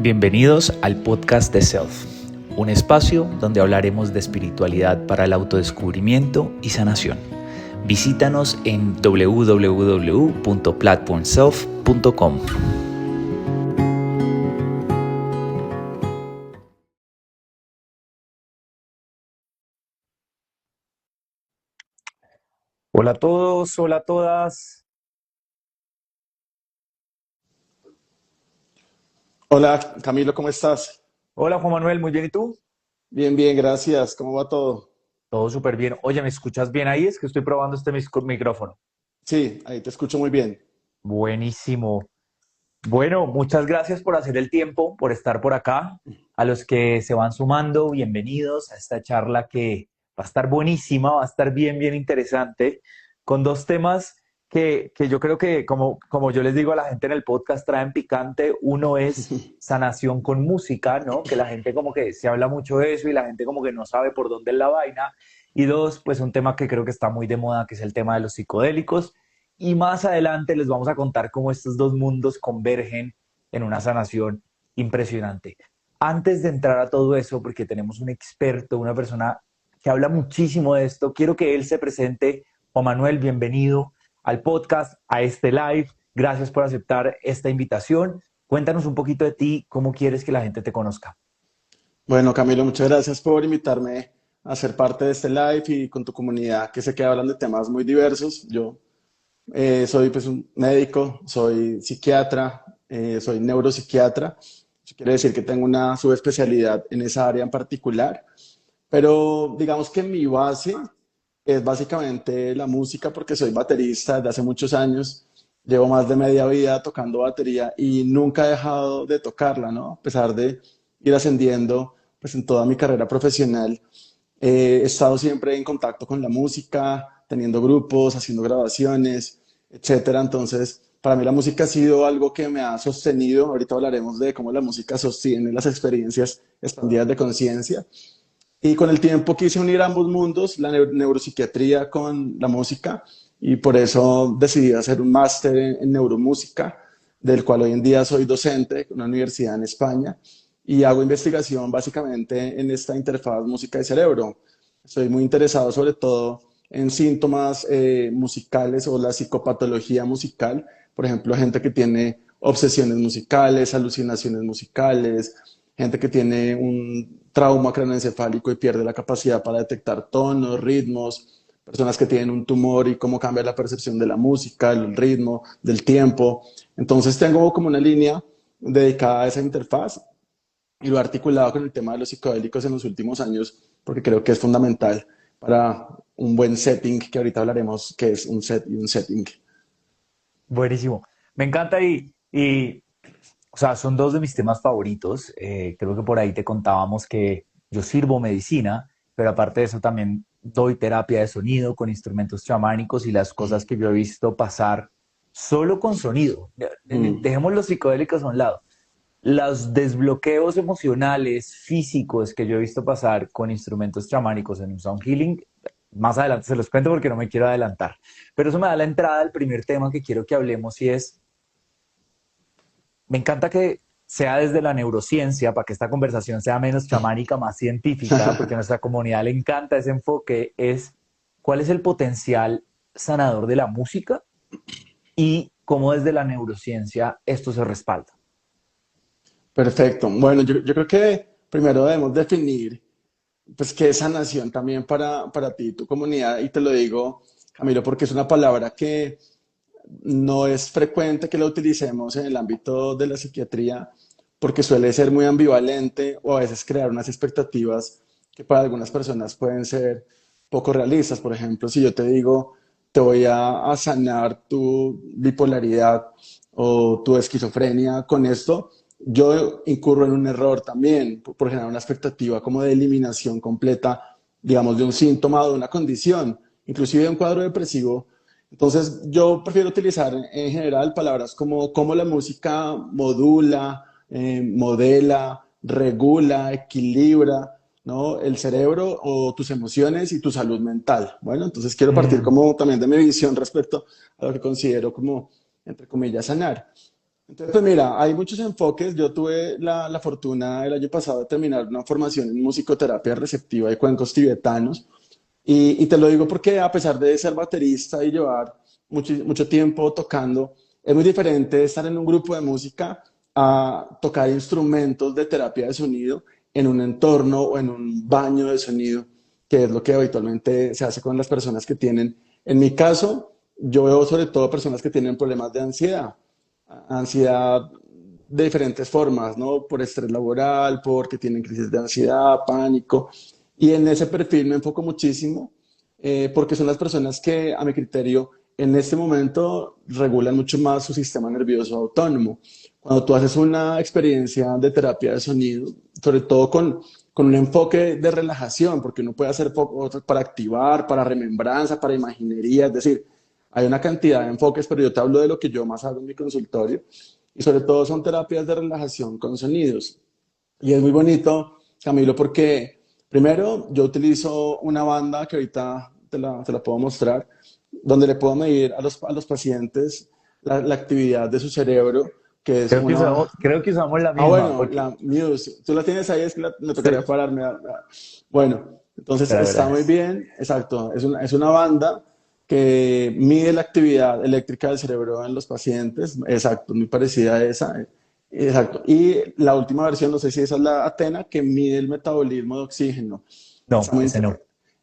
Bienvenidos al podcast de Self, un espacio donde hablaremos de espiritualidad para el autodescubrimiento y sanación. Visítanos en www.platformself.com. Hola a todos, hola a todas. Hola Camilo, ¿cómo estás? Hola Juan Manuel, muy bien, ¿y tú? Bien, bien, gracias. ¿Cómo va todo? Todo súper bien. Oye, ¿me escuchas bien ahí? Es que estoy probando este micrófono. Sí, ahí te escucho muy bien. Buenísimo. Bueno, muchas gracias por hacer el tiempo, por estar por acá. A los que se van sumando, bienvenidos a esta charla que va a estar buenísima, va a estar bien, bien interesante, con dos temas que yo creo que, como yo les digo a la gente en el podcast, traen picante. Uno es sanación con música, ¿no? Que la gente como que se habla mucho de eso y la gente como que no sabe por dónde es la vaina. Y dos, pues un tema que creo que está muy de moda, que es el tema de los psicodélicos. Y más adelante les vamos a contar cómo estos dos mundos convergen en una sanación impresionante. Antes de entrar a todo eso, porque tenemos un experto, una persona que habla muchísimo de esto, quiero que él se presente. Juan Manuel, bienvenido al podcast, a este live. Gracias por aceptar esta invitación. Cuéntanos un poquito de ti, cómo quieres que la gente te conozca. Bueno, Camilo, muchas gracias por invitarme a ser parte de este live y con tu comunidad que sé que hablan de temas muy diversos. Yo soy pues un médico, soy psiquiatra, soy neuropsiquiatra. Eso quiere decir que tengo una subespecialidad en esa área en particular. Pero digamos que mi base es básicamente la música porque soy baterista desde hace muchos años. Llevo más de media vida tocando batería y nunca he dejado de tocarla, ¿no? A pesar de ir ascendiendo pues en toda mi carrera profesional, he estado siempre en contacto con la música, teniendo grupos, haciendo grabaciones, etcétera. Entonces, para mí la música ha sido algo que me ha sostenido. Ahorita hablaremos de cómo la música sostiene las experiencias expandidas de conciencia. Y con el tiempo quise unir ambos mundos, la neuropsiquiatría con la música, y por eso decidí hacer un máster en neuromúsica, del cual hoy en día soy docente en una universidad en España, y hago investigación básicamente en esta interfaz música y cerebro. Estoy muy interesado sobre todo en síntomas musicales o la psicopatología musical, por ejemplo, gente que tiene obsesiones musicales, alucinaciones musicales, gente que tiene un trauma craneoencefálico y pierde la capacidad para detectar tonos, ritmos, personas que tienen un tumor y cómo cambia la percepción de la música, el ritmo, del tiempo. Entonces tengo como una línea dedicada a esa interfaz y lo he articulado con el tema de los psicodélicos en los últimos años porque creo que es fundamental para un buen setting, que ahorita hablaremos que es un set y un setting. Buenísimo. Me encanta o sea, son dos de mis temas favoritos. Creo que por ahí te contábamos que yo sirvo medicina, pero aparte de eso también doy terapia de sonido con instrumentos chamánicos y las cosas que yo he visto pasar solo con sonido. Mm. Dejemos los psicodélicos a un lado. Los desbloqueos emocionales, físicos que yo he visto pasar con instrumentos chamánicos en un sound healing, más adelante se los cuento porque no me quiero adelantar. Pero eso me da la entrada al primer tema que quiero que hablemos y es, me encanta que sea desde la neurociencia, para que esta conversación sea menos chamánica, más científica, porque a nuestra comunidad le encanta ese enfoque, es cuál es el potencial sanador de la música y cómo desde la neurociencia esto se respalda. Perfecto. Bueno, yo creo que primero debemos definir pues qué es sanación también para ti y tu comunidad. Y te lo digo, Camilo, porque es una palabra que no es frecuente que la utilicemos en el ámbito de la psiquiatría, porque suele ser muy ambivalente o a veces crear unas expectativas que para algunas personas pueden ser poco realistas. Por ejemplo, si yo te digo, te voy a sanar tu bipolaridad o tu esquizofrenia con esto, yo incurro en un error también por generar una expectativa como de eliminación completa, digamos, de un síntoma o de una condición, inclusive de un cuadro depresivo. Entonces, yo prefiero utilizar en general palabras como cómo la música modula, modela, regula, equilibra, ¿no? El cerebro o tus emociones y tu salud mental. Bueno, entonces quiero partir Mm, como también de mi visión respecto a lo que considero como, entre comillas, sanar. Entonces, pues mira, hay muchos enfoques. Yo tuve la fortuna el año pasado de terminar una formación en musicoterapia receptiva y cuencos tibetanos. Y te lo digo porque a pesar de ser baterista y llevar mucho tiempo tocando, es muy diferente estar en un grupo de música a tocar instrumentos de terapia de sonido en un entorno o en un baño de sonido, que es lo que habitualmente se hace con las personas que tienen. En mi caso, yo veo sobre todo personas que tienen problemas de ansiedad, ansiedad de diferentes formas, ¿no? Por estrés laboral, porque tienen crisis de ansiedad, pánico. Y en ese perfil me enfoco muchísimo porque son las personas que, a mi criterio, en este momento regulan mucho más su sistema nervioso autónomo. Cuando tú haces una experiencia de terapia de sonido, sobre todo con un enfoque de relajación, porque uno puede hacer para activar, para remembranza, para imaginería, es decir, hay una cantidad de enfoques, pero yo te hablo de lo que yo más hago en mi consultorio, y sobre todo son terapias de relajación con sonidos. Y es muy bonito, Camilo, porque primero yo utilizo una banda que ahorita te la puedo mostrar, donde le puedo medir a los pacientes la actividad de su cerebro, que es una... Creo que usamos la Ah, misma, bueno, porque... la Muse, tú la tienes ahí, es que me Sí. tocaría pararme. Bueno, entonces Espera, está espera. muy bien, exacto, es una banda que mide la actividad eléctrica del cerebro en los pacientes, exacto, muy parecida a esa, exacto. Y la última versión, no sé si esa es la Athena, que mide el metabolismo de oxígeno. Está No, muy ese inter- no.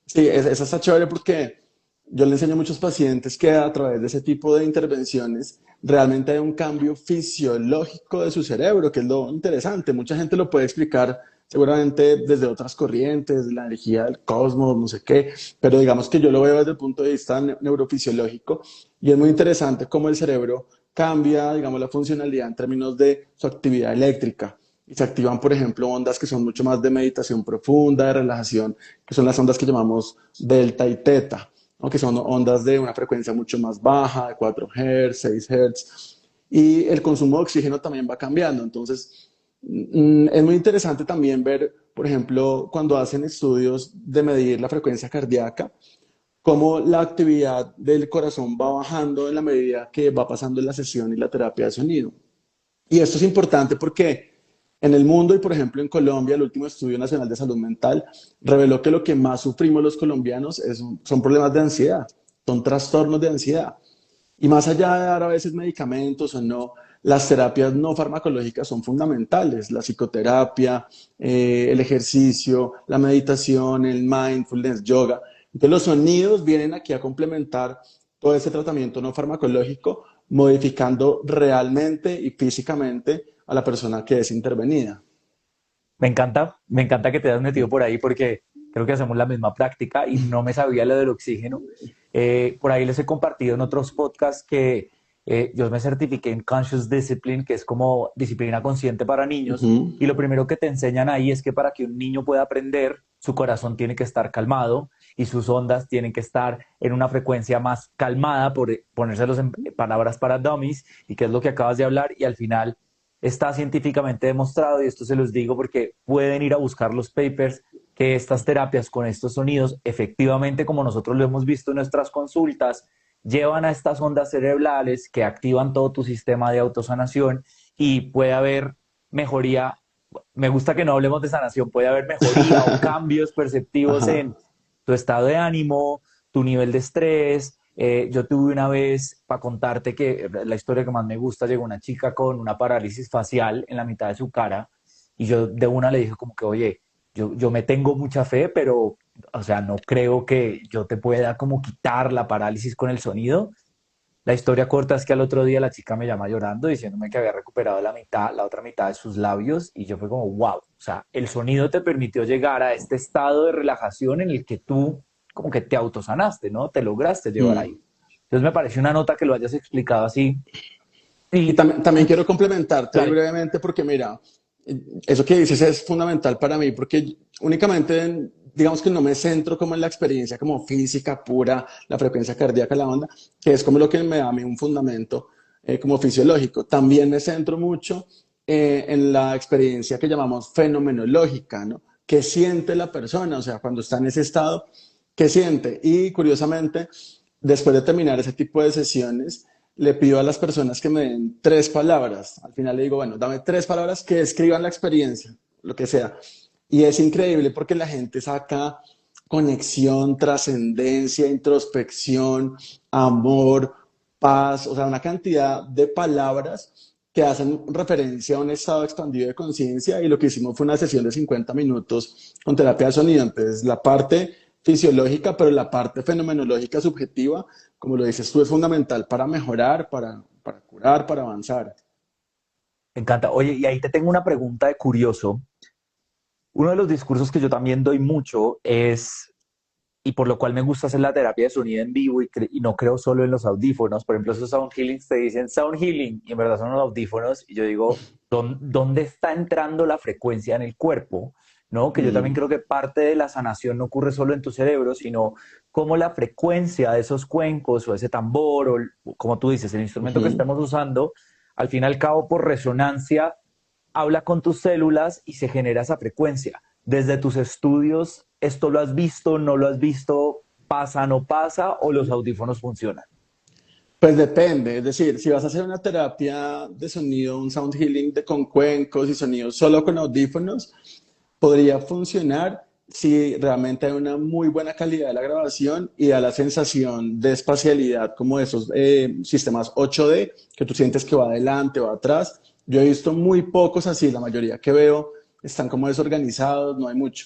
Sí, esa está chévere porque yo le enseño a muchos pacientes que a través de ese tipo de intervenciones realmente hay un cambio fisiológico de su cerebro, que es lo interesante. Mucha gente lo puede explicar seguramente desde otras corrientes, de la energía del cosmos, no sé qué, pero digamos que yo lo veo desde el punto de vista neurofisiológico y es muy interesante cómo el cerebro cambia, digamos, la funcionalidad en términos de su actividad eléctrica. Y se activan, por ejemplo, ondas que son mucho más de meditación profunda, de relajación, que son las ondas que llamamos delta y teta, ¿no? Que son ondas de una frecuencia mucho más baja, de 4 Hz, 6 Hz. Y el consumo de oxígeno también va cambiando. Entonces, es muy interesante también ver, por ejemplo, cuando hacen estudios de medir la frecuencia cardíaca, cómo la actividad del corazón va bajando en la medida que va pasando la sesión y la terapia de sonido. Y esto es importante porque en el mundo y, por ejemplo, en Colombia, el último estudio nacional de salud mental reveló que lo que más sufrimos los colombianos son problemas de ansiedad, son trastornos de ansiedad. Y más allá de dar a veces medicamentos o no, las terapias no farmacológicas son fundamentales. La psicoterapia, el ejercicio, la meditación, el mindfulness, yoga. Entonces los sonidos vienen aquí a complementar todo ese tratamiento no farmacológico, modificando realmente y físicamente a la persona que es intervenida. Me encanta que te hayas metido por ahí porque creo que hacemos la misma práctica y no me sabía lo del oxígeno. Por ahí les he compartido en otros podcasts que yo me certifiqué en Conscious Discipline, que es como disciplina consciente para niños, Ujú. y lo primero que te enseñan ahí es que para que un niño pueda aprender, su corazón tiene que estar calmado y sus ondas tienen que estar en una frecuencia más calmada, por ponérselos en palabras para dummies, y que es lo que acabas de hablar, y al final está científicamente demostrado, y esto se los digo porque pueden ir a buscar los papers, que estas terapias con estos sonidos, efectivamente, como nosotros lo hemos visto en nuestras consultas, llevan a estas ondas cerebrales que activan todo tu sistema de autosanación y puede haber mejoría. Me gusta que no hablemos de sanación, puede haber mejoría o cambios perceptivos Ajá. en tu estado de ánimo, tu nivel de estrés. Yo tuve una vez, para contarte que la historia que más me gusta, llegó una chica con una parálisis facial en la mitad de su cara y yo de una le dije como que, oye, yo me tengo mucha fe, pero, o sea, no creo que yo te pueda como quitar la parálisis con el sonido. La historia corta es que al otro día la chica me llama llorando diciéndome que había recuperado la mitad, la otra mitad de sus labios y yo fue como, wow, o sea, el sonido te permitió llegar a este estado de relajación en el que tú como que te autosanaste, ¿no? Te lograste llevar ahí. Mm. Entonces me pareció una nota que lo hayas explicado así. Y Y también quiero complementarte ahí dale, brevemente porque mira, eso que dices es fundamental para mí porque únicamente, digamos que no me centro como en la experiencia como física pura, la frecuencia cardíaca, la onda, que es como lo que me da a mí un fundamento como fisiológico. También me centro mucho en la experiencia que llamamos fenomenológica, ¿no? ¿Qué siente la persona? O sea, cuando está en ese estado, ¿qué siente? Y curiosamente, después de terminar ese tipo de sesiones, le pido a las personas que me den 3 palabras. Al final le digo, bueno, dame 3 palabras que describan la experiencia, lo que sea. Y es increíble porque la gente saca conexión, trascendencia, introspección, amor, paz, o sea, una cantidad de palabras que hacen referencia a un estado expandido de conciencia y lo que hicimos fue una sesión de 50 minutos con terapia de sonido. Entonces, la parte fisiológica, pero la parte fenomenológica subjetiva, como lo dices tú, es fundamental para mejorar, para curar, para avanzar. Me encanta. Oye, y ahí te tengo una pregunta de curioso. Uno de los discursos que yo también doy mucho es, y por lo cual me gusta hacer la terapia de sonido en vivo y no creo solo en los audífonos. Por ejemplo, esos sound healings te dicen sound healing y en verdad son los audífonos. Y yo digo, ¿dónde está entrando la frecuencia en el cuerpo? ¿No? Que yo también Mm, creo que parte de la sanación no ocurre solo en tu cerebro, sino cómo la frecuencia de esos cuencos o ese tambor o como tú dices, el instrumento que ujú. estemos usando, al fin y al cabo por resonancia habla con tus células y se genera esa frecuencia. Desde tus estudios, ¿esto lo has visto, no lo has visto, pasa, no pasa o los audífonos funcionan? Pues depende, es decir, si vas a hacer una terapia de sonido, un sound healing con cuencos y sonidos solo con audífonos, podría funcionar si realmente hay una muy buena calidad de la grabación y da la sensación de espacialidad como de esos sistemas 8D que tú sientes que va adelante o atrás. Yo he visto muy pocos así, la mayoría que veo están como desorganizados, no hay mucho.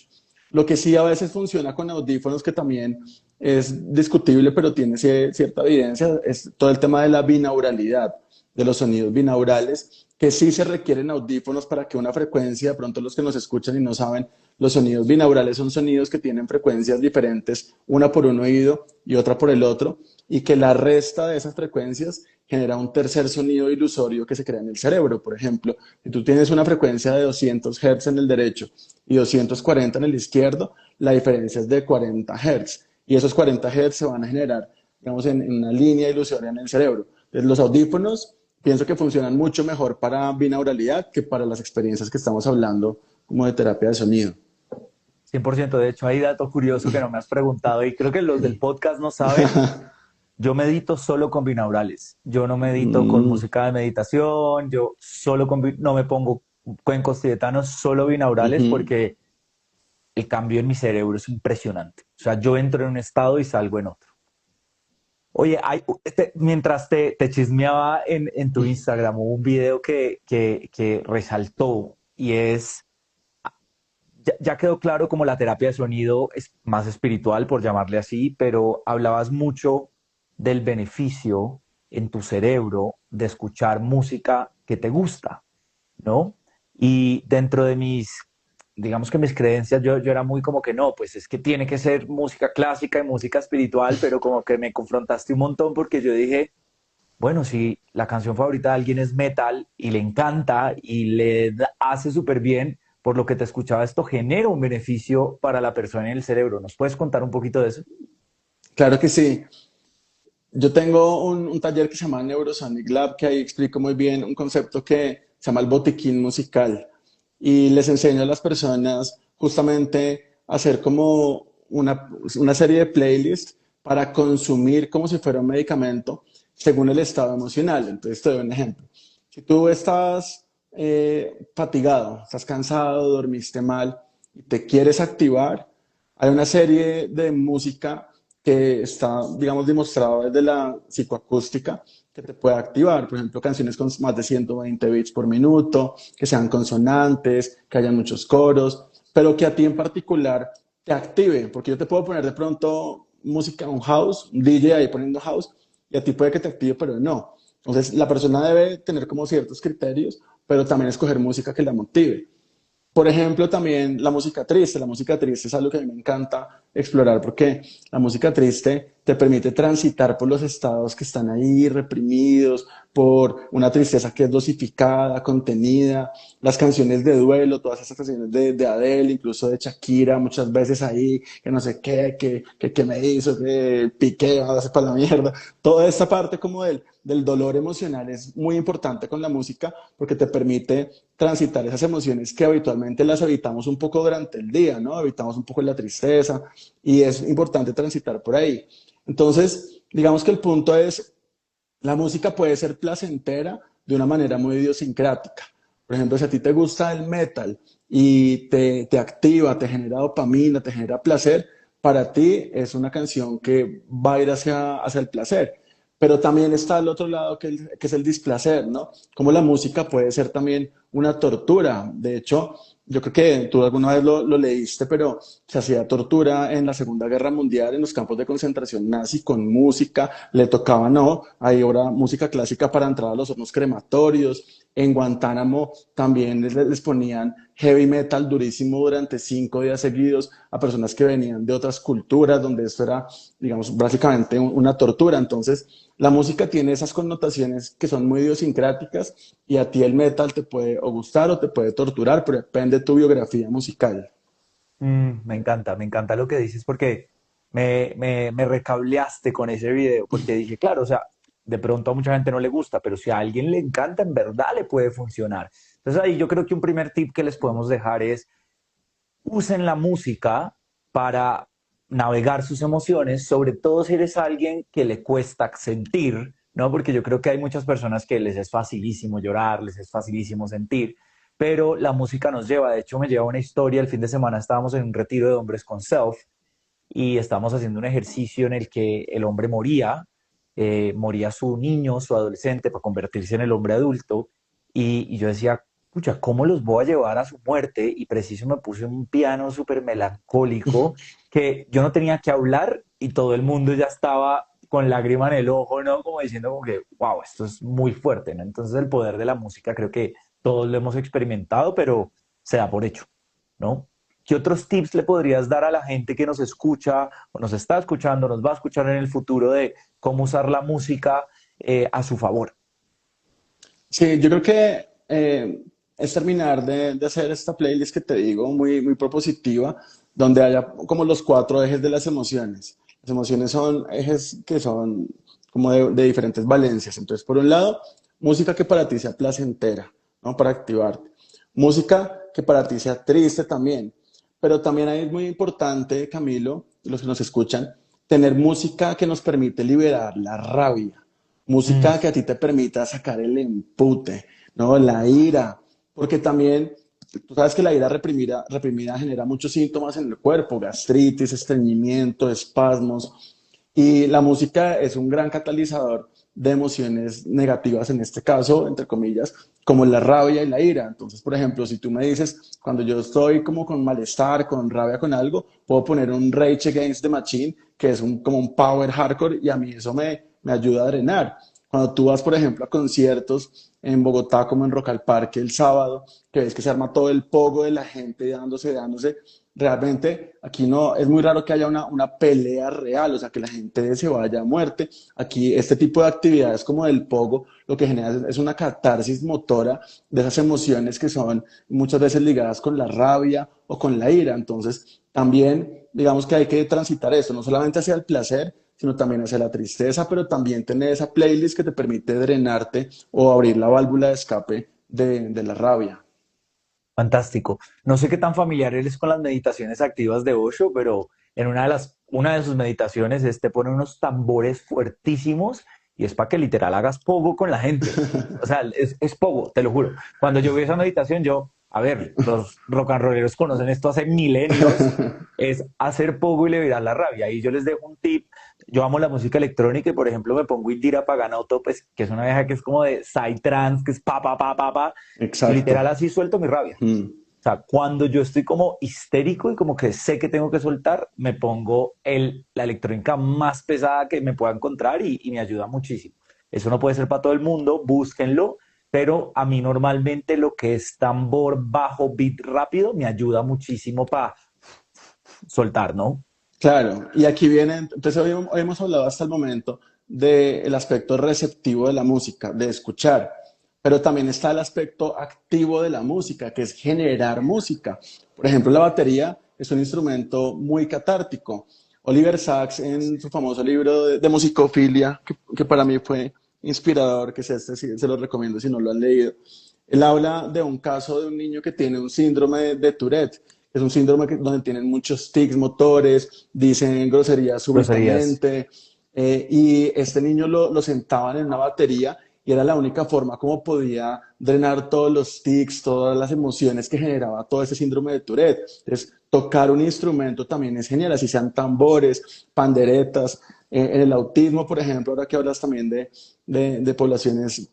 Lo que sí a veces funciona con audífonos, que también es discutible, pero tiene cierta evidencia, es todo el tema de la binauralidad, de los sonidos binaurales, que sí se requieren audífonos para que una frecuencia, de pronto los que nos escuchan y no saben, los sonidos binaurales son sonidos que tienen frecuencias diferentes, una por un oído y otra por el otro, y que la resta de esas frecuencias genera un tercer sonido ilusorio que se crea en el cerebro. Por ejemplo, si tú tienes una frecuencia de 200 Hz en el derecho y 240 en el izquierdo, la diferencia es de 40 Hz. Y esos 40 Hz se van a generar, digamos, en una línea ilusoria en el cerebro. Entonces, los audífonos pienso que funcionan mucho mejor para binauralidad que para las experiencias que estamos hablando, como de terapia de sonido. 100%. De hecho, hay dato curioso que no me has preguntado y creo que los del podcast no saben. Yo medito solo con binaurales. Yo no medito con Mm, música de meditación. Yo solo no me pongo cuencos tibetanos, solo binaurales ujú. porque el cambio en mi cerebro es impresionante. O sea, yo entro en un estado y salgo en otro. Oye, mientras te chismeaba en tu Instagram, hubo un video que resaltó y es, ya quedó claro como la terapia de sonido es más espiritual, por llamarle así, pero hablabas mucho del beneficio en tu cerebro de escuchar música que te gusta, ¿no? Y dentro de digamos que mis creencias, yo era muy como que no, pues es que tiene que ser música clásica y música espiritual, pero como que me confrontaste un montón porque yo dije, bueno, si la canción favorita de alguien es metal y le encanta y hace súper bien, por lo que te escuchaba, esto genera un beneficio para la persona en el cerebro. ¿Nos puedes contar un poquito de eso? Claro que sí. Yo tengo un taller que se llama Neurosonic Lab, que ahí explico muy bien un concepto que se llama el botiquín musical. Y les enseño a las personas justamente a hacer como una serie de playlists para consumir como si fuera un medicamento según el estado emocional. Entonces te doy un ejemplo. Si tú estás fatigado, estás cansado, dormiste mal y te quieres activar, hay una serie de música que está, digamos, demostrado desde la psicoacústica que te puede activar. Por ejemplo, canciones con más de 120 bits por minuto, que sean consonantes, que haya muchos coros, pero que a ti en particular te active, porque yo te puedo poner de pronto música, un house, un DJ ahí poniendo house, y a ti puede que te active, pero no. Entonces, la persona debe tener como ciertos criterios, pero también escoger música que la motive. Por ejemplo, también la música triste. La música triste es algo que a mí me encanta explorar porque la música triste te permite transitar por los estados que están ahí reprimidos, por una tristeza que es dosificada, contenida. Las canciones de duelo, todas esas canciones de Adele, incluso de Shakira, muchas veces ahí, que no sé qué, que me hizo, que piqué, a darse para la mierda. Toda esta parte como del dolor emocional es muy importante con la música porque te permite transitar esas emociones que habitualmente las evitamos un poco durante el día, ¿no? Evitamos un poco la tristeza y es importante transitar por ahí. Entonces, digamos que el punto es la música puede ser placentera de una manera muy idiosincrática. Por ejemplo, si a ti te gusta el metal y te activa, te genera dopamina, te genera placer, para ti es una canción que va a ir hacia el placer. Pero también está al otro lado que es el displacer, ¿no? Como la música puede ser también una tortura. De hecho, yo creo que tú alguna vez lo leíste, pero se hacía tortura en la Segunda Guerra Mundial en los campos de concentración nazi con música, le tocaba, no, ahí ahora música clásica para entrar a los hornos crematorios. En Guantánamo también les ponían heavy metal durísimo durante 5 días seguidos a personas que venían de otras culturas, donde esto era, digamos, básicamente una tortura. Entonces, la música tiene esas connotaciones que son muy idiosincráticas y a ti el metal te puede o gustar o te puede torturar, pero depende de tu biografía musical. Me encanta lo que dices porque me recableaste con ese video, porque dije, claro, o sea, de pronto a mucha gente no le gusta, pero si a alguien le encanta, en verdad le puede funcionar. Entonces ahí yo creo que un primer tip que les podemos dejar es usen la música para navegar sus emociones, sobre todo si eres alguien que le cuesta sentir, ¿no? Porque yo creo que hay muchas personas que les es facilísimo llorar, les es facilísimo sentir, pero la música nos lleva, de hecho me lleva una historia, el fin de semana estábamos en un retiro de hombres con Self y estábamos haciendo un ejercicio en el que el hombre moría, moría su niño, su adolescente, para convertirse en el hombre adulto, y yo decía, pucha, ¿cómo los voy a llevar a su muerte? Y preciso me puse un piano súper melancólico que yo no tenía que hablar y todo el mundo ya estaba con lágrima en el ojo, ¿no? Como diciendo como que, wow, esto es muy fuerte, ¿no? Entonces el poder de la música creo que todos lo hemos experimentado, pero se da por hecho, ¿no? ¿Qué otros tips le podrías dar a la gente que nos escucha o nos está escuchando, nos va a escuchar en el futuro de cómo usar la música a su favor? Sí, yo creo que es terminar de hacer esta playlist que te digo, muy, muy propositiva, donde haya como los 4 ejes de las emociones. Las emociones son ejes que son como de diferentes valencias. Entonces, por un lado, música que para ti sea placentera, ¿no? Para activarte. Música que para ti sea triste también. Pero también ahí es muy importante, Camilo, y los que nos escuchan, tener música que nos permite liberar la rabia, Mm, música que a ti te permita sacar el empute, ¿no? La ira, porque también tú sabes que la ira reprimida genera muchos síntomas en el cuerpo, gastritis, estreñimiento, espasmos, y la música es un gran catalizador de emociones negativas, en este caso, entre comillas, como la rabia y la ira. Entonces, por ejemplo, si tú me dices, cuando yo estoy como con malestar, con rabia, con algo, puedo poner un Rage Against the Machine, que es como un power hardcore, y a mí eso me ayuda a drenar. Cuando tú vas, por ejemplo, a conciertos en Bogotá, como en Rock al Parque el sábado, que ves que se arma todo el pogo de la gente dándose, realmente aquí no, es muy raro que haya una pelea real, o sea, que la gente se vaya a muerte. Aquí este tipo de actividades como del pogo, lo que genera es una catarsis motora de esas emociones que son muchas veces ligadas con la rabia o con la ira. Entonces, también digamos que hay que transitar esto, no solamente hacia el placer, sino también hacia la tristeza, pero también tener esa playlist que te permite drenarte o abrir la válvula de escape de la rabia. fantástico. No sé qué tan familiar eres con las meditaciones activas de Osho, pero en una de sus meditaciones te pone unos tambores fuertísimos y es para que literal hagas pogo con la gente. O sea, es pogo, te lo juro. Cuando yo vi esa meditación, a ver, los rock and rolleros conocen esto hace milenios, es hacer pogo y liberar la rabia. Y yo les dejo un tip. Yo amo la música electrónica y, por ejemplo, me pongo Indira Paganotto, pues, que es una vieja que es como de psytrance, que es pa, pa, pa, pa, pa, y literal Exacto. así suelto mi rabia. Mm. O sea, cuando yo estoy como histérico y como que sé que tengo que soltar, me pongo la electrónica más pesada que me pueda encontrar y me ayuda muchísimo. Eso no puede ser para todo el mundo, búsquenlo, pero a mí normalmente lo que es tambor bajo, beat rápido, me ayuda muchísimo para soltar, ¿no? Claro, y aquí viene, entonces hoy hemos hablado hasta el momento del aspecto receptivo de la música, de escuchar, pero también está el aspecto activo de la música, que es generar música. Por ejemplo, la batería es un instrumento muy catártico. Oliver Sacks, en su famoso libro de musicofilia, que para mí fue inspirador, que es este, sí, se lo recomiendo si no lo han leído, él habla de un caso de un niño que tiene un síndrome de Tourette. Es un síndrome donde tienen muchos tics motores, dicen groserías Groserías. súbitamente. y este niño lo sentaban en una batería y era la única forma como podía drenar todos los tics, todas las emociones que generaba todo ese síndrome de Tourette. Entonces, tocar un instrumento también es genial, así sean tambores, panderetas. En el autismo, por ejemplo, ahora que hablas también de poblaciones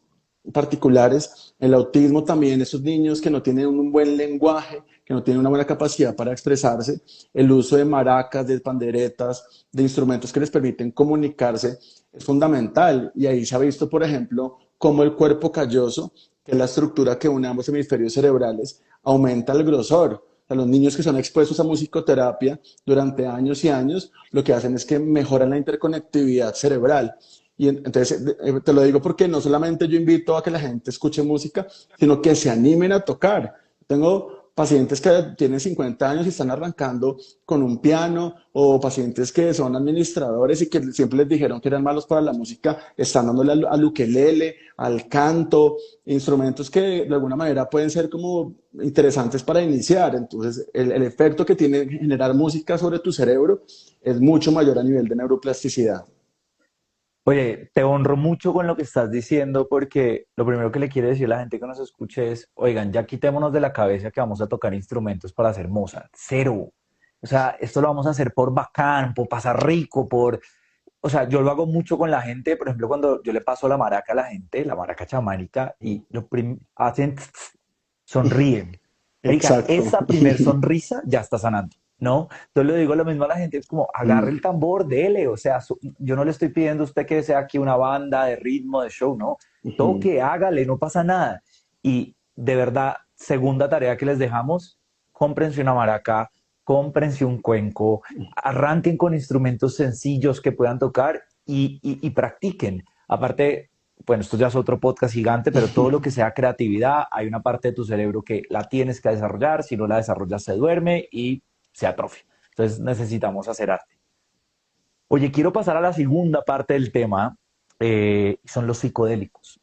particulares, el autismo también, esos niños que no tienen un buen lenguaje, que no tienen una buena capacidad para expresarse, el uso de maracas, de panderetas, de instrumentos que les permiten comunicarse es fundamental. Y ahí se ha visto, por ejemplo, cómo el cuerpo calloso, que es la estructura que une ambos hemisferios cerebrales, aumenta el grosor. O sea, los niños que son expuestos a musicoterapia durante años y años, lo que hacen es que mejoran la interconectividad cerebral. Y entonces te lo digo porque no solamente yo invito a que la gente escuche música, sino que se animen a tocar. Tengo pacientes que tienen 50 años y están arrancando con un piano, o pacientes que son administradores y que siempre les dijeron que eran malos para la música, están dándole al ukelele, al canto, instrumentos que de alguna manera pueden ser como interesantes para iniciar. Entonces, el efecto que tiene generar música sobre tu cerebro es mucho mayor a nivel de neuroplasticidad. Oye, te honro mucho con lo que estás diciendo porque lo primero que le quiero decir a la gente que nos escuche es, oigan, ya quitémonos de la cabeza que vamos a tocar instrumentos para hacer Mozart. Cero. O sea, esto lo vamos a hacer por bacán, por pasar rico, por... O sea, yo lo hago mucho con la gente, por ejemplo, cuando yo le paso la maraca a la gente, la maraca chamánica, y hacen, sonríen. Marica, Exacto. esa primer sonrisa ya está sanando, ¿no? Entonces le digo lo mismo a la gente, es como, agarre Mm, el tambor, dele, o sea, yo no le estoy pidiendo a usted que sea aquí una banda de ritmo, de show, ¿no? ujú. Toque, hágale, no pasa nada. Y de verdad, segunda tarea que les dejamos, cómprense una maraca, cómprense un cuenco, arranquen con instrumentos sencillos que puedan tocar y practiquen. Aparte, bueno, esto ya es otro podcast gigante, pero todo lo que sea creatividad, hay una parte de tu cerebro que la tienes que desarrollar, si no la desarrollas se duerme y se atrofia. Entonces necesitamos hacer arte. Oye, quiero pasar a la segunda parte del tema, son los psicodélicos.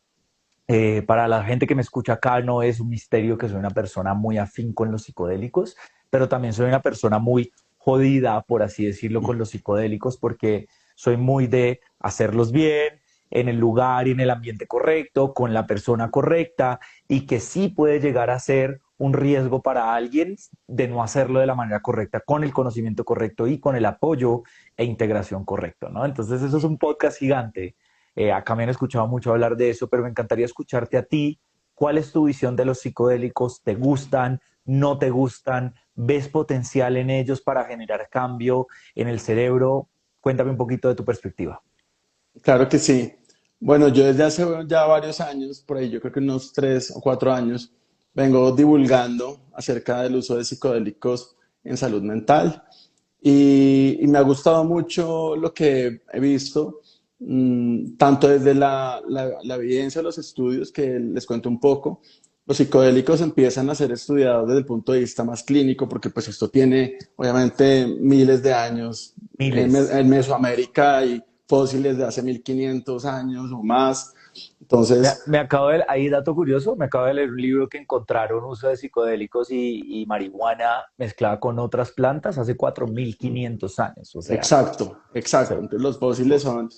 Para la gente que me escucha acá no es un misterio que soy una persona muy afín con los psicodélicos, pero también soy una persona muy jodida, por así decirlo, con los psicodélicos porque soy muy de hacerlos bien, en el lugar y en el ambiente correcto, con la persona correcta y que sí puede llegar a ser un riesgo para alguien de no hacerlo de la manera correcta, con el conocimiento correcto y con el apoyo e integración correcto, ¿no? Entonces eso es un podcast gigante. Acá me han escuchado mucho hablar de eso, pero me encantaría escucharte a ti. ¿Cuál es tu visión de los psicodélicos? ¿Te gustan? ¿No te gustan? ¿Ves potencial en ellos para generar cambio en el cerebro? Cuéntame un poquito de tu perspectiva. Claro que sí. Bueno, yo desde hace ya varios años, por ahí yo creo que unos 3 o 4 años, vengo divulgando acerca del uso de psicodélicos en salud mental y me ha gustado mucho lo que he visto, tanto desde la evidencia de los estudios, que les cuento un poco. Los psicodélicos empiezan a ser estudiados desde el punto de vista más clínico, porque pues esto tiene obviamente miles de años Miles. en Mesoamérica y fósiles de hace 1500 años o más. Me, Entonces, me acabo de, ahí dato curioso, me acabo de leer un libro que encontraron uso de psicodélicos y marihuana mezclada con otras plantas hace 4500 años. O sea, exacto, sí, exacto. Entonces los fósiles son...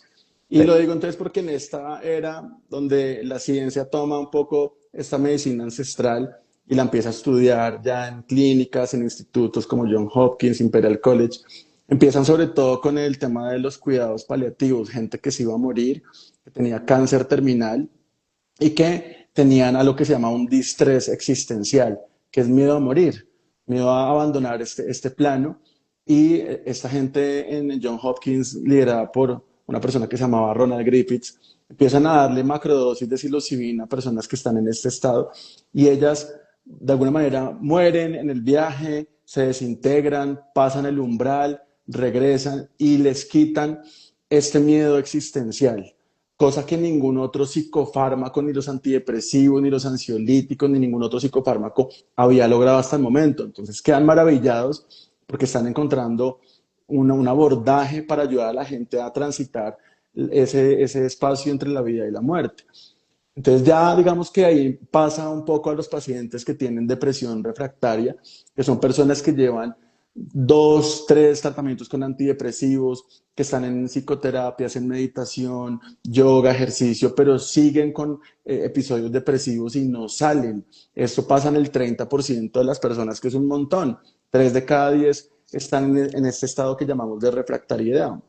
Y sí. lo digo entonces porque en esta era donde la ciencia toma un poco esta medicina ancestral y la empieza a estudiar ya en clínicas, en institutos como John Hopkins, Imperial College, empiezan sobre todo con el tema de los cuidados paliativos, gente que se iba a morir, que tenía cáncer terminal y que tenían a lo que se llama un distrés existencial, que es miedo a morir, miedo a abandonar este plano. Y esta gente en John Hopkins, liderada por una persona que se llamaba Ronald Griffiths, empiezan a darle macrodosis de psilocibina a personas que están en este estado y ellas de alguna manera mueren en el viaje, se desintegran, pasan el umbral, regresan y les quitan este miedo existencial, cosa que ningún otro psicofármaco, ni los antidepresivos, ni los ansiolíticos, ni ningún otro psicofármaco había logrado hasta el momento. Entonces quedan maravillados porque están encontrando un abordaje para ayudar a la gente a transitar ese espacio entre la vida y la muerte. Entonces ya digamos que ahí pasa un poco a los pacientes que tienen depresión refractaria, que son personas que llevan dos, tres tratamientos con antidepresivos, que están en psicoterapias, en meditación, yoga, ejercicio, pero siguen con episodios depresivos y no salen. Esto pasa en el 30% de las personas, que es un montón. 3 de cada 10 están en este estado que llamamos de refractariedad.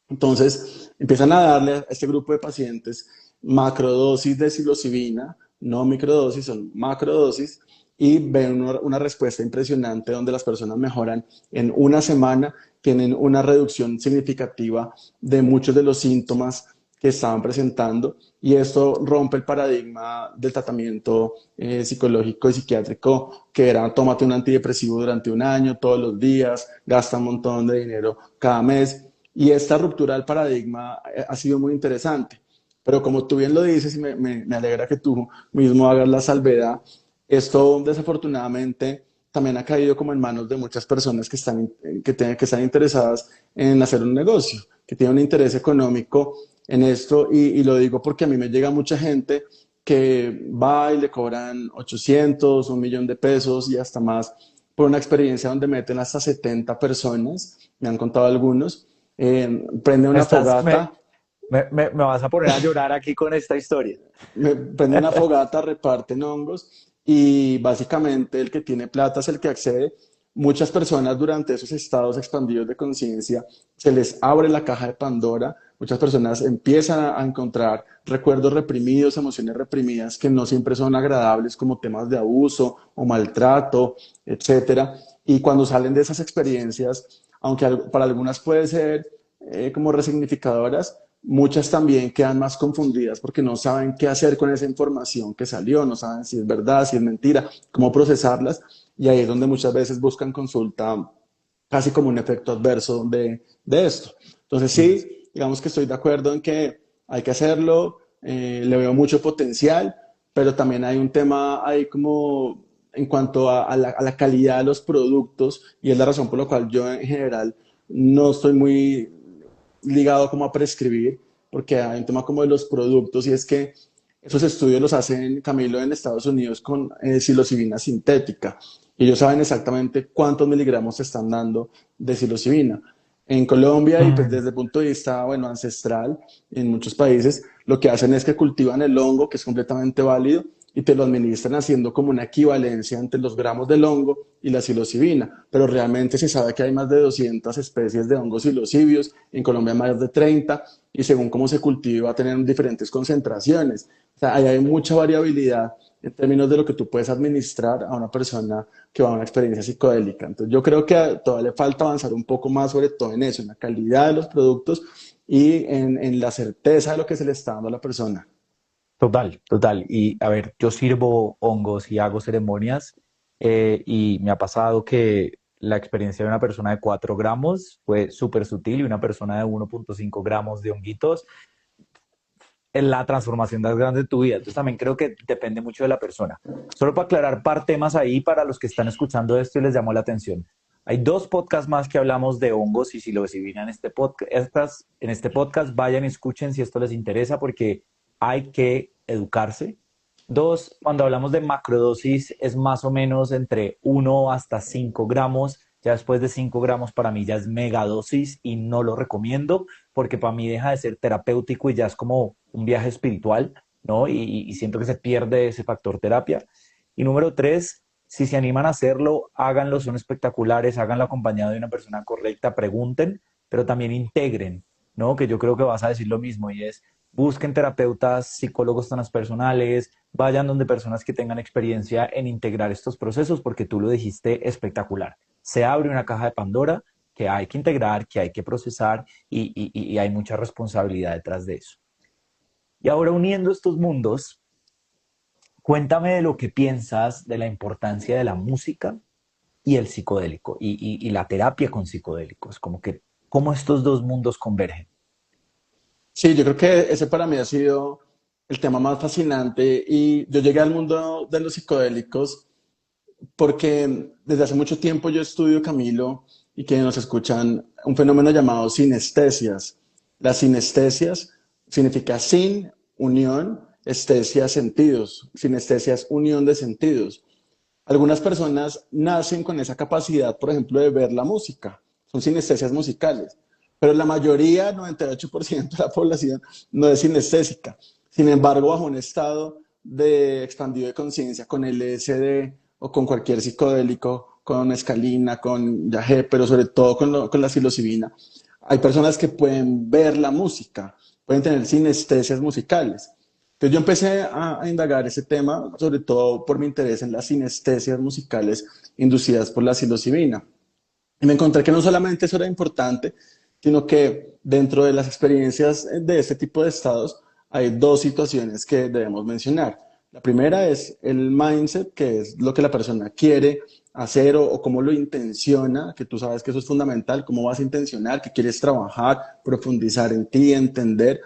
Entonces, empiezan a darle a este grupo de pacientes macrodosis de psilocibina, no microdosis, son macrodosis, y ven una respuesta impresionante donde las personas mejoran en una semana, tienen una reducción significativa de muchos de los síntomas que estaban presentando, y esto rompe el paradigma del tratamiento psicológico y psiquiátrico, que era tómate un antidepresivo durante un año, todos los días, gasta un montón de dinero cada mes. Y esta ruptura del paradigma ha sido muy interesante. Pero como tú bien lo dices, y me alegra que tú mismo hagas la salvedad, esto desafortunadamente también ha caído como en manos de muchas personas que están interesadas en hacer un negocio, que tienen un interés económico en esto. Y lo digo porque a mí me llega mucha gente que va y le cobran 800, 1 millón de pesos y hasta más por una experiencia donde meten hasta 70 personas, me han contado algunos, prende Me una estás, fogata, me vas a poner a llorar aquí con esta historia. prende una fogata, reparten hongos y básicamente el que tiene plata es el que accede. Muchas personas durante esos estados expandidos de conciencia se les abre la caja de Pandora, muchas personas empiezan a encontrar recuerdos reprimidos, emociones reprimidas que no siempre son agradables, como temas de abuso o maltrato, etcétera. Y cuando salen de esas experiencias, aunque para algunas puede ser como resignificadoras, muchas también quedan más confundidas porque no saben qué hacer con esa información que salió, no saben si es verdad, si es mentira, cómo procesarlas, y ahí es donde muchas veces buscan consulta casi como un efecto adverso de esto. Entonces sí, digamos que estoy de acuerdo en que hay que hacerlo, le veo mucho potencial, pero también hay un tema ahí como en cuanto a la calidad de los productos, y es la razón por la cual yo en general no estoy muy ligado como a prescribir, porque hay un tema como de los productos, y es que esos estudios los hacen, Camilo, en Estados Unidos con psilocibina sintética. Y ellos saben exactamente cuántos miligramos se están dando de psilocibina. En Colombia, y pues Mm. desde el punto de vista, bueno, ancestral, en muchos países, lo que hacen es que cultivan el hongo, que es completamente válido, y te lo administran haciendo como una equivalencia entre los gramos del hongo y la psilocibina. Pero realmente se sabe que hay más de 200 especies de hongos psilocibios, en Colombia más de 30, y según cómo se cultive va a tener diferentes concentraciones. O sea, ahí hay mucha variabilidad en términos de lo que tú puedes administrar a una persona que va a una experiencia psicodélica. Entonces, yo creo que todavía le falta avanzar un poco más, sobre todo en eso, en la calidad de los productos y en la certeza de lo que se le está dando a la persona. Total, total. Y a ver, yo sirvo hongos y hago ceremonias y me ha pasado que la experiencia de una persona de 4 gramos fue súper sutil y una persona de 1,5 gramos de honguitos en la transformación más grande de tu vida. Entonces también creo que depende mucho de la persona. Solo para aclarar par temas ahí para los que están escuchando esto y les llamó la atención. Hay 2 podcasts más que hablamos de hongos y psilocibina en este podcast. En este podcast vayan y escuchen si esto les interesa porque hay que educarse. 2, cuando hablamos de macrodosis es más o menos entre 1 hasta 5 gramos. Ya después de 5 gramos para mí ya es megadosis y no lo recomiendo porque para mí deja de ser terapéutico y ya es como un viaje espiritual, ¿no? Y siento que se pierde ese factor terapia. Y número 3, si se animan a hacerlo, háganlo, son espectaculares, háganlo acompañado de una persona correcta, pregunten, pero también integren, ¿no? Que yo creo que vas a decir lo mismo y es, busquen terapeutas, psicólogos transpersonales, vayan donde personas que tengan experiencia en integrar estos procesos, porque tú lo dijiste espectacular. Se abre una caja de Pandora que hay que integrar, que hay que procesar y hay mucha responsabilidad detrás de eso. Y ahora uniendo estos mundos, cuéntame de lo que piensas de la importancia de la música y el psicodélico y la terapia con psicodélicos, como que cómo estos dos mundos convergen. Sí, yo creo que ese para mí ha sido el tema más fascinante, y yo llegué al mundo de los psicodélicos porque desde hace mucho tiempo yo estudio, Camilo, y que nos escuchan, un fenómeno llamado sinestesias. Las sinestesias significa sin, unión, estesia, sentidos. Sinestesia es unión de sentidos. Algunas personas nacen con esa capacidad, por ejemplo, de ver la música, son sinestesias musicales, pero la mayoría, 98% de la población, no es sinestésica. Sin embargo, bajo un estado de expandido de conciencia con LSD o con cualquier psicodélico, con escalina, con yagé, pero sobre todo con la psilocibina, hay personas que pueden ver la música, pueden tener sinestesias musicales. Entonces yo empecé a indagar ese tema, sobre todo por mi interés en las sinestesias musicales inducidas por la psilocibina. Y me encontré que no solamente eso era importante, sino que dentro de las experiencias de este tipo de estados hay dos situaciones que debemos mencionar. La primera es el mindset, que es lo que la persona quiere hacer o cómo lo intenciona, que tú sabes que eso es fundamental, cómo vas a intencionar, que quieres trabajar, profundizar en ti, entender.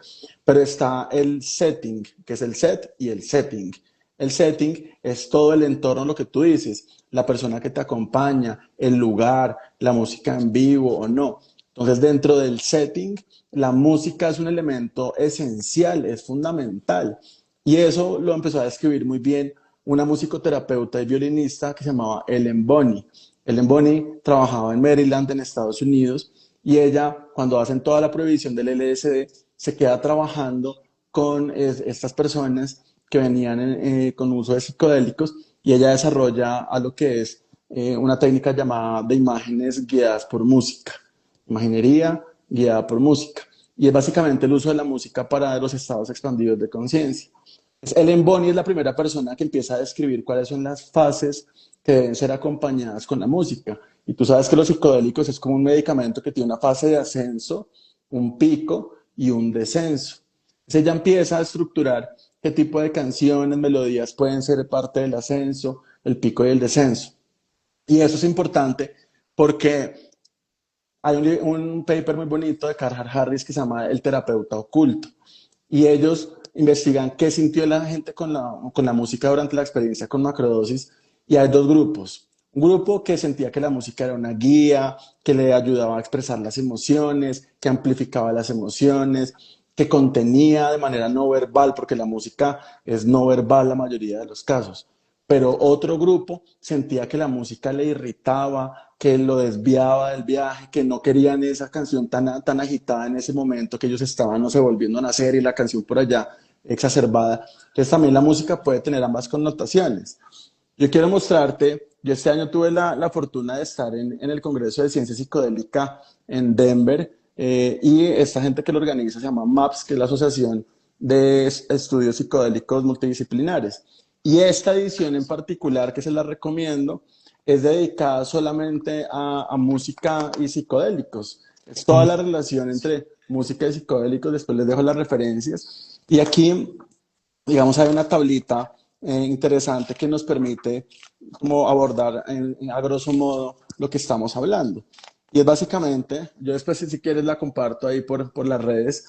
Pero está el setting, que es el set y el setting. El setting es todo el entorno, lo que tú dices, la persona que te acompaña, el lugar, la música en vivo o no. Entonces, dentro del setting, la música es un elemento esencial, es fundamental. Y eso lo empezó a describir muy bien una musicoterapeuta y violinista que se llamaba Ellen Bonney. Ellen Bonney trabajaba en Maryland, en Estados Unidos, y ella, cuando hacen toda la prohibición del LSD, se queda trabajando con estas personas que venían con uso de psicodélicos y ella desarrolla a lo que es una técnica llamada de imágenes guiadas por música, imaginería guiada por música. Y es básicamente el uso de la música para los estados expandidos de conciencia. Ellen Bonney es la primera persona que empieza a describir cuáles son las fases que deben ser acompañadas con la música. Y tú sabes que los psicodélicos es como un medicamento que tiene una fase de ascenso, un pico y un descenso. Entonces ella empieza a estructurar qué tipo de canciones, melodías pueden ser parte del ascenso, el pico y el descenso. Y eso es importante porque hay un paper muy bonito de Carl Harris que se llama El terapeuta oculto. Y ellos investigan qué sintió la gente con la música durante la experiencia con macrodosis. Y hay dos grupos. Un grupo que sentía que la música era una guía, que le ayudaba a expresar las emociones, que amplificaba las emociones, que contenía de manera no verbal, porque la música es no verbal la mayoría de los casos. Pero otro grupo sentía que la música le irritaba, que lo desviaba del viaje, que no querían esa canción tan agitada en ese momento, que ellos estaban, no sé, volviendo a nacer y la canción por allá exacerbada. Entonces también la música puede tener ambas connotaciones. Yo quiero mostrarte, yo este año tuve la fortuna de estar en el Congreso de Ciencia Psicodélica en Denver, y esta gente que lo organiza se llama MAPS, que es la Asociación de Estudios Psicodélicos Multidisciplinares. Y esta edición en particular, que se la recomiendo, es dedicada solamente a música y psicodélicos. Es toda la relación entre música y psicodélicos, después les dejo las referencias. Y aquí, digamos, hay una tablita interesante que nos permite como abordar a grosso modo lo que estamos hablando. Y es básicamente, yo después si quieres la comparto ahí por las redes,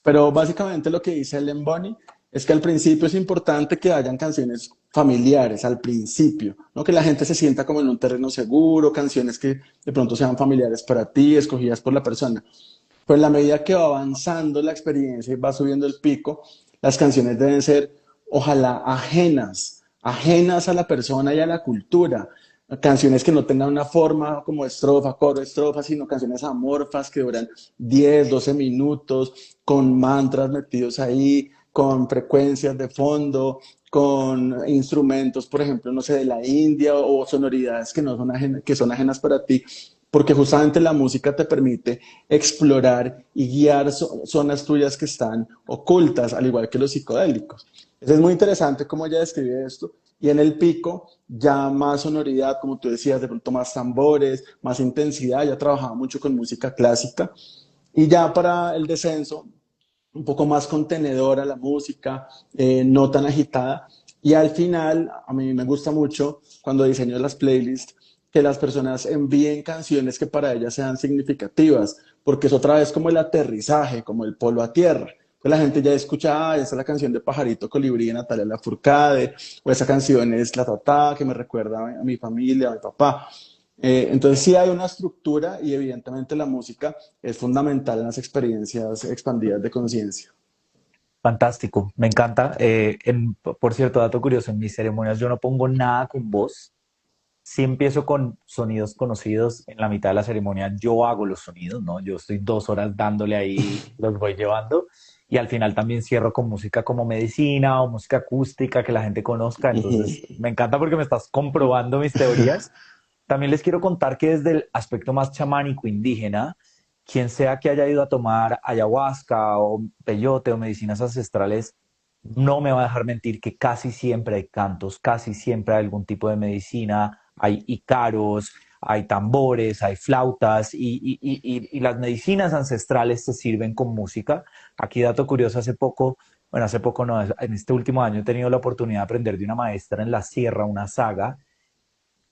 pero básicamente lo que dice Ellen Bonney es que al principio es importante que hayan canciones familiares, al principio, ¿no? Que la gente se sienta como en un terreno seguro, canciones que de pronto sean familiares para ti, escogidas por la persona. Pero en la medida que va avanzando la experiencia y va subiendo el pico, las canciones deben ser, ojalá, ajenas a la persona y a la cultura. Canciones que no tengan una forma como estrofa, coro, estrofa, sino canciones amorfas que duran 10, 12 minutos, con mantras metidos ahí, con frecuencias de fondo, con instrumentos, por ejemplo, no sé, de la India o sonoridades que no son ajenas, que son ajenas para ti, porque justamente la música te permite explorar y guiar zonas tuyas que están ocultas, al igual que los psicodélicos. Entonces es muy interesante cómo ella describe esto. Y en el pico, ya más sonoridad, como tú decías, de pronto más tambores, más intensidad. Ya trabajaba mucho con música clásica. Y ya para el descenso, un poco más contenedora la música, no tan agitada. Y al final, a mí me gusta mucho cuando diseño las playlists, que las personas envíen canciones que para ellas sean significativas, porque es otra vez como el aterrizaje, como el polo a tierra. Pues la gente ya escucha, esa es la canción de Pajarito Colibrí de Natalia Lafourcade, o esa canción es La Tatá, que me recuerda a mi familia, a mi papá. Entonces sí hay una estructura y evidentemente la música es fundamental en las experiencias expandidas de conciencia. Fantástico, me encanta. Por cierto, dato curioso, en mis ceremonias yo no pongo nada con voz. Sí empiezo con sonidos conocidos. En la mitad de la ceremonia yo hago los sonidos, ¿no? Yo estoy 2 horas dándole ahí, los voy llevando. Y al final también cierro con música como medicina o música acústica que la gente conozca. Entonces, Ujú. me encanta porque me estás comprobando mis teorías. También les quiero contar que desde el aspecto más chamánico indígena, quien sea que haya ido a tomar ayahuasca o peyote o medicinas ancestrales, no me va a dejar mentir que casi siempre hay cantos, casi siempre hay algún tipo de medicina, hay ícaros, hay tambores, hay flautas y las medicinas ancestrales se sirven con música. Aquí dato curioso, hace poco no, en este último año he tenido la oportunidad de aprender de una maestra en la sierra, una saga,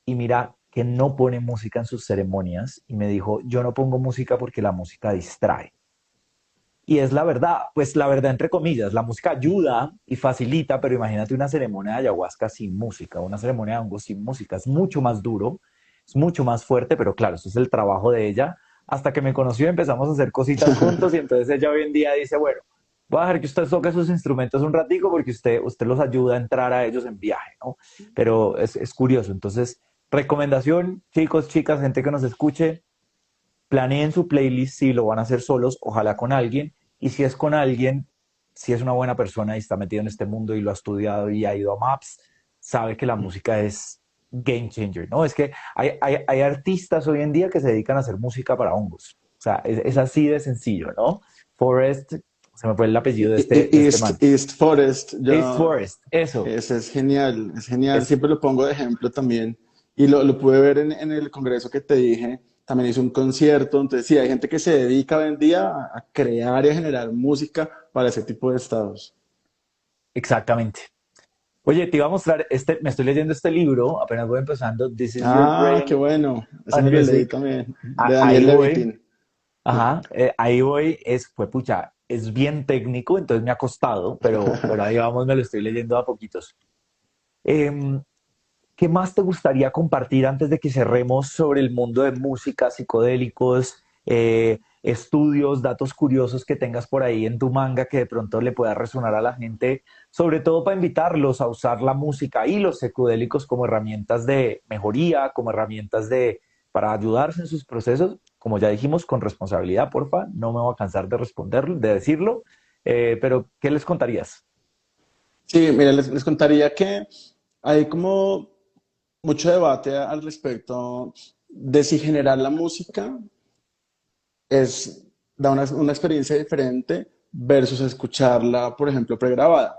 y mira que no pone música en sus ceremonias y me dijo, yo no pongo música porque la música distrae. Y es la verdad, pues la verdad entre comillas, la música ayuda y facilita, pero imagínate una ceremonia de ayahuasca sin música, una ceremonia de hongos sin música, es mucho más duro, es mucho más fuerte, pero claro, eso es el trabajo de ella. Hasta que me conoció empezamos a hacer cositas juntos y entonces ella hoy en día dice, bueno, voy a dejar que usted toque sus instrumentos un ratico porque usted los ayuda a entrar a ellos en viaje, ¿no? Pero es curioso, entonces, recomendación, chicos, chicas, gente que nos escuche, planeen su playlist si lo van a hacer solos, ojalá con alguien, y si es con alguien, si es una buena persona y está metido en este mundo y lo ha estudiado y ha ido a Maps, sabe que la música es game changer, ¿no? Es que hay artistas hoy en día que se dedican a hacer música para hongos. O sea, es así de sencillo, ¿no? Forrest, se me fue el apellido de este man. East Forest, East yo, Forest, eso. ese es genial, es genial. Es Siempre lo pongo de ejemplo también. Y lo pude ver en el congreso que te dije. También hizo un concierto. Entonces, sí, hay gente que se dedica hoy en día a crear y a generar música para ese tipo de estados. exactamente. Oye, te iba a mostrar me estoy leyendo este libro, apenas voy empezando, This is Your Ah, qué Brain bueno. Ese and me lo leí Music. también, de Ahí Daniel voy, Levitin. ajá, ahí voy, fue pucha, es bien técnico, entonces me ha costado, pero ahí vamos, me lo estoy leyendo a poquitos. Em, ¿Qué más te gustaría compartir antes de que cerremos sobre el mundo de música, psicodélicos, estudios, datos curiosos que tengas por ahí en tu manga que de pronto le pueda resonar a la gente, sobre todo para invitarlos a usar la música y los psicodélicos como herramientas de mejoría, como herramientas para ayudarse en sus procesos? Como ya dijimos, con responsabilidad, porfa, no me voy a cansar de responder, de decirlo, pero ¿qué les contarías? Sí, mira, les contaría que hay como mucho debate al respecto de si generar la música da una experiencia diferente versus escucharla, por ejemplo, pregrabada.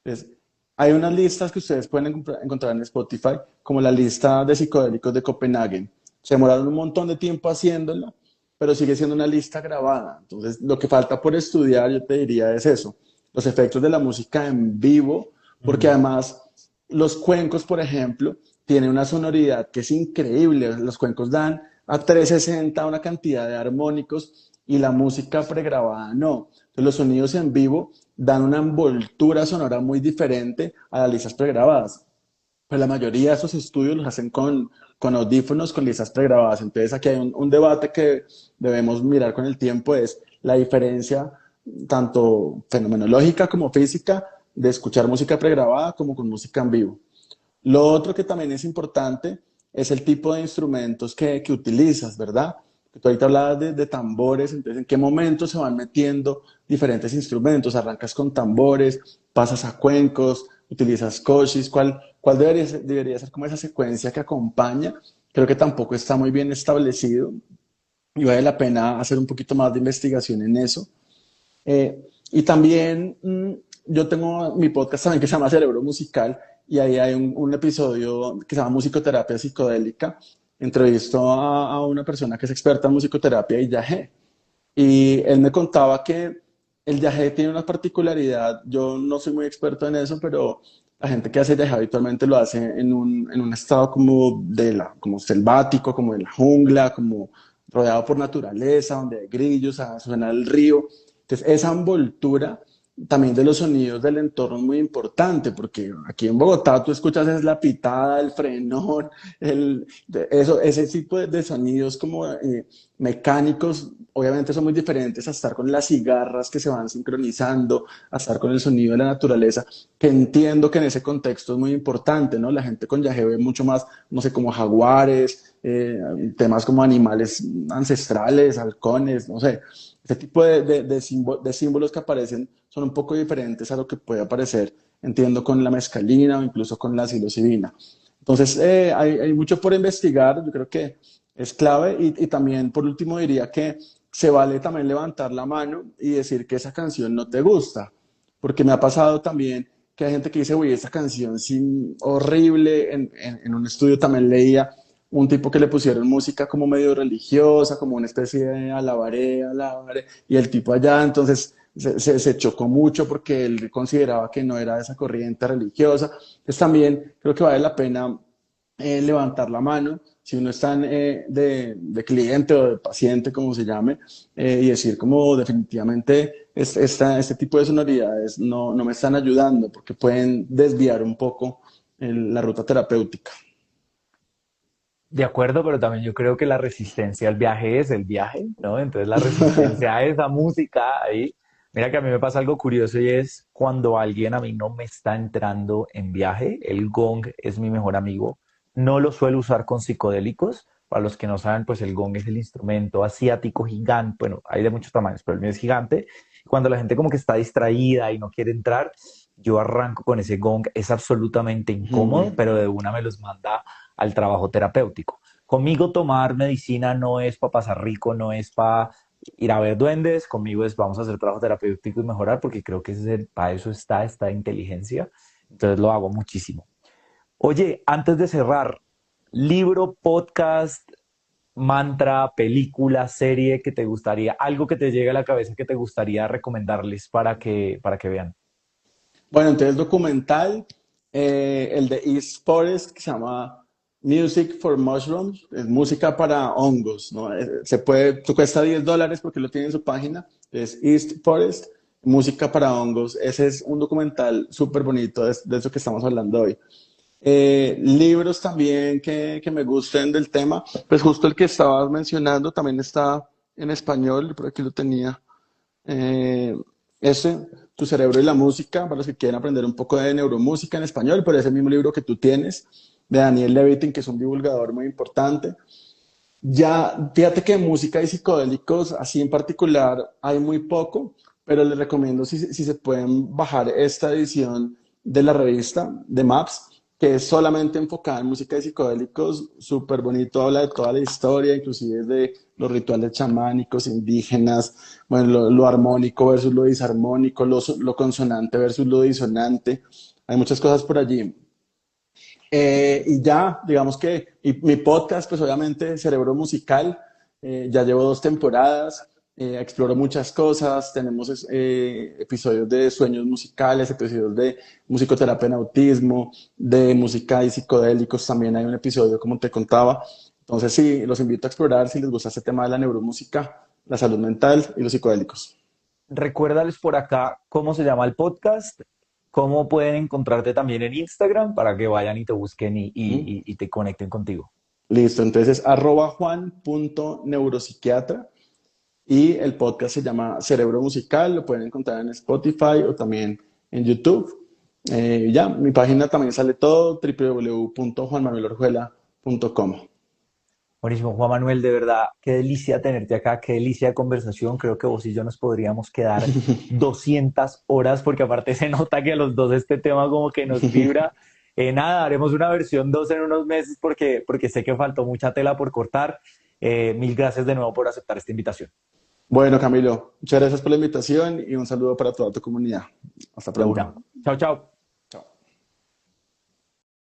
Entonces, hay unas listas que ustedes pueden encontrar en Spotify, como la lista de psicodélicos de Copenhague. Se demoraron un montón de tiempo haciéndola, pero sigue siendo una lista grabada. Entonces, lo que falta por estudiar, yo te diría, es eso, los efectos de la música en vivo, porque Mm, además los cuencos, por ejemplo, tienen una sonoridad que es increíble. Los cuencos dan a 360 una cantidad de armónicos y la música pregrabada no. Entonces, los sonidos en vivo dan una envoltura sonora muy diferente a las listas pregrabadas. Pero la mayoría de esos estudios los hacen con audífonos, con listas pregrabadas. Entonces aquí hay un debate que debemos mirar con el tiempo, es la diferencia tanto fenomenológica como física de escuchar música pregrabada como con música en vivo. Lo otro que también es importante es el tipo de instrumentos que utilizas, ¿verdad? Tú ahorita hablabas de tambores, entonces en qué momento se van metiendo diferentes instrumentos. Arrancas con tambores, pasas a cuencos, utilizas cochis. ¿Cuál debería ser como esa secuencia que acompaña? Creo que tampoco está muy bien establecido y vale la pena hacer un poquito más de investigación en eso. Y también yo tengo mi podcast también que se llama Cerebro Musical y ahí hay un episodio que se llama Musicoterapia Psicodélica. Entrevisto a una persona que es experta en musicoterapia y yagé. Y él me contaba que el yagé tiene una particularidad, yo no soy muy experto en eso, pero la gente que hace yagé habitualmente lo hace en un estado como selvático, como de la jungla, como rodeado por naturaleza, donde hay grillos, suena el río. Entonces, esa envoltura también de los sonidos del entorno es muy importante, porque aquí en Bogotá tú escuchas es la pitada, el frenón, ese tipo de sonidos como mecánicos, obviamente son muy diferentes a estar con las cigarras que se van sincronizando, a estar con el sonido de la naturaleza, que entiendo que en ese contexto es muy importante, ¿no? La gente con Yagé ve mucho más, no sé, como jaguares, temas como animales ancestrales, halcones, no sé. Este tipo de símbolos que aparecen son un poco diferentes a lo que puede aparecer, entiendo, con la mescalina o incluso con la psilocibina. Entonces, hay mucho por investigar, yo creo que es clave y también, por último, diría que se vale también levantar la mano y decir que esa canción no te gusta, porque me ha pasado también que hay gente que dice, uy, esa canción sí, horrible, en un estudio también leía un tipo que le pusieron música como medio religiosa, como una especie de alabaré, alabaré, y el tipo allá entonces se chocó mucho porque él consideraba que no era de esa corriente religiosa. Entonces también creo que vale la pena levantar la mano si uno está de cliente o de paciente, como se llame, y decir como definitivamente este tipo de sonoridades no me están ayudando porque pueden desviar un poco la ruta terapéutica. De acuerdo, pero también yo creo que la resistencia al viaje es el viaje, ¿no? Entonces la resistencia a esa música ahí. Mira que a mí me pasa algo curioso y es cuando alguien a mí no me está entrando en viaje, el gong es mi mejor amigo. No lo suelo usar con psicodélicos. Para los que no saben, pues el gong es el instrumento asiático gigante. Bueno, hay de muchos tamaños, pero el mío es gigante. Cuando la gente como que está distraída y no quiere entrar, yo arranco con ese gong. Es absolutamente incómodo, pero de una me los manda al trabajo terapéutico. Conmigo tomar medicina no es para pasar rico, no es para ir a ver duendes, conmigo es vamos a hacer trabajo terapéutico y mejorar, porque creo que para eso está esta inteligencia. Entonces lo hago muchísimo. Oye, antes de cerrar, libro, podcast, mantra, película, serie que te gustaría, algo que te llegue a la cabeza que te gustaría recomendarles para que vean. Bueno, entonces documental, el de East Forest, que se llama Music for Mushrooms, es música para hongos, ¿no? Cuesta $10 porque lo tiene en su página, es East Forest, música para hongos. Ese es un documental súper bonito de eso que estamos hablando hoy. Libros también que me gusten del tema, pues justo el que estabas mencionando también está en español, por aquí lo tenía. Eh, Tu cerebro y la música, para los que quieren aprender un poco de neuromúsica en español, pero ese mismo libro que tú tienes, de Daniel Levitin, que es un divulgador muy importante. Ya, fíjate que música y psicodélicos, así en particular, hay muy poco, pero les recomiendo si se pueden bajar esta edición de la revista de Maps, que es solamente enfocada en música y psicodélicos, súper bonito, habla de toda la historia, inclusive de los rituales chamánicos, indígenas, bueno, lo armónico versus lo disarmónico, lo consonante versus lo disonante. Hay muchas cosas por allí. Y ya, digamos que mi podcast, pues obviamente Cerebro Musical, ya llevo 2 temporadas, exploro muchas cosas, tenemos episodios de sueños musicales, episodios de musicoterapia en autismo, de música y psicodélicos, también hay un episodio como te contaba. Entonces sí, los invito a explorar si les gusta este tema de la neuromúsica, la salud mental y los psicodélicos. Recuérdales por acá cómo se llama el podcast, cómo pueden encontrarte también en Instagram para que vayan y te busquen ¿Mm? y te conecten contigo. Listo, entonces @juan.neuropsiquiatra. Y el podcast se llama Cerebro Musical, lo pueden encontrar en Spotify o también en YouTube. Ya, mi página también sale todo, www.juanmanuelorjuela.com. Buenísimo, Juan Manuel, de verdad, qué delicia tenerte acá, qué delicia de conversación. Creo que vos y yo nos podríamos quedar 200 horas porque aparte se nota que a los dos este tema como que nos vibra. Nada, haremos una versión 2 en unos meses porque sé que faltó mucha tela por cortar. Mil gracias de nuevo por aceptar esta invitación. Bueno, Camilo, muchas gracias por la invitación y un saludo para toda tu comunidad. Hasta De una. pronto. Chao, chao.